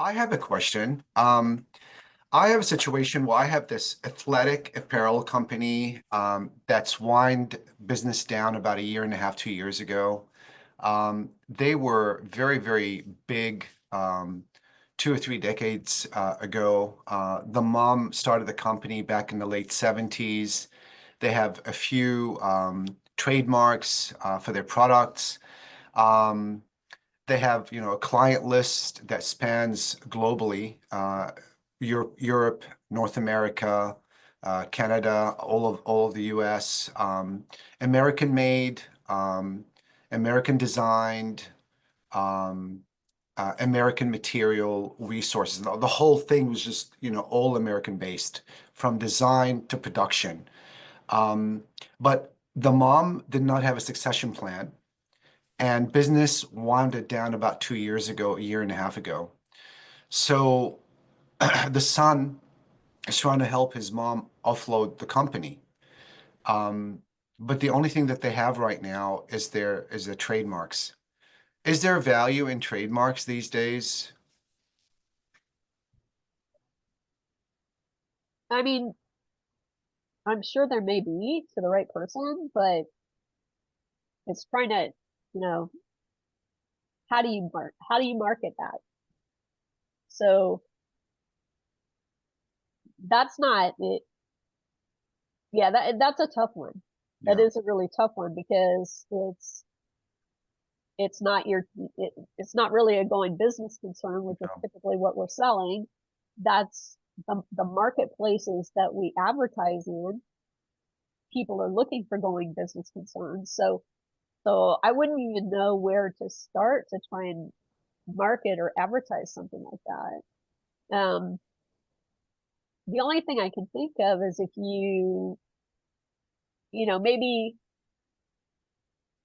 I have a question. I have a situation where I have this athletic apparel company that's wind business down about a year and a half, 2 years ago. They were very, very big 2 or 3 decades ago. The mom started the company back in the late 70s. They have a few trademarks for their products. Um, they have, a client list that spans globally, Europe, North America, Canada, all of the U.S., American made, American designed, um, American material resources. The whole thing was just, all American based from design to production. Um, but the mom did not have a succession plan. And business wound down about 2 years ago, a year and a half ago. So the son is trying to help his mom offload the company. Um, but the only thing that they have right now is the trademarks. Is there value in trademarks these days? I mean, I'm sure there may be to the right person, but it's trying to, you know, how do you market that? So that's not it. Yeah, that's a tough one. That Yeah. is a really tough one because it's not it's not really a going business concern, which is No. typically what we're selling. That's the marketplaces that we advertise in. People are looking for going business concerns. So I wouldn't even know where to start to try and market or advertise something like that. The only thing I can think of is if maybe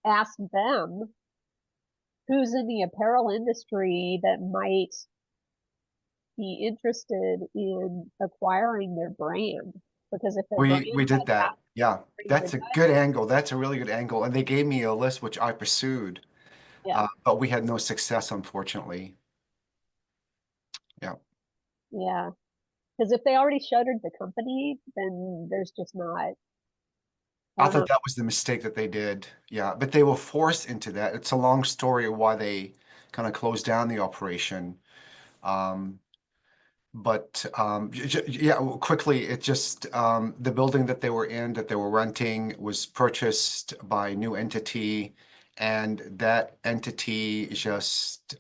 ask them who's in the apparel industry that might be interested in acquiring their brand. Because if their brand We did has that. that Yeah. That's a good advertising, angle. That's a really good angle. And they gave me a list which I pursued, yeah, but we had no success, unfortunately. Yeah. yeah. Because if they already shuttered the company, then there's just not, I I don't thought know. that was the mistake that they did. Yeah, but they were forced into that. It's a long story of why they kind of closed down the operation. Um, yeah, well, quickly, it just the building that they were in, that they were renting, was purchased by a new entity, and that entity just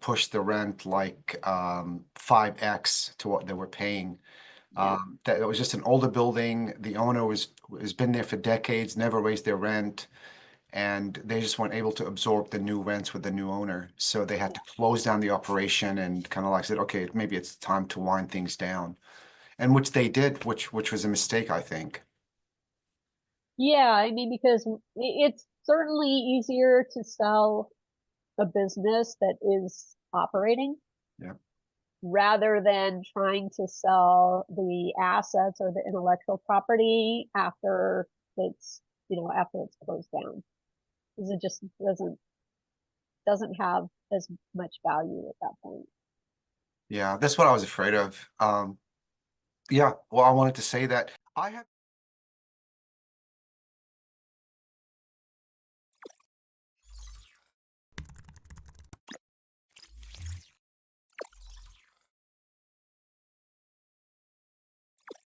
pushed the rent like 5x to what they were paying. Yeah, That it was just an older building. The owner has been there for decades, never raised their rent, and they just weren't able to absorb the new rents with the new owner. So they had yeah. to close down the operation and kind of like said, okay, maybe it's time to wind things down. And which they did, which was a mistake, I think. Yeah, I mean, because it's certainly easier to sell a business that is operating Yeah. rather than trying to sell the assets or the intellectual property after it's closed down. Because it just doesn't have as much value at that point. Yeah, that's what I was afraid of. Yeah, well, I wanted to say that I have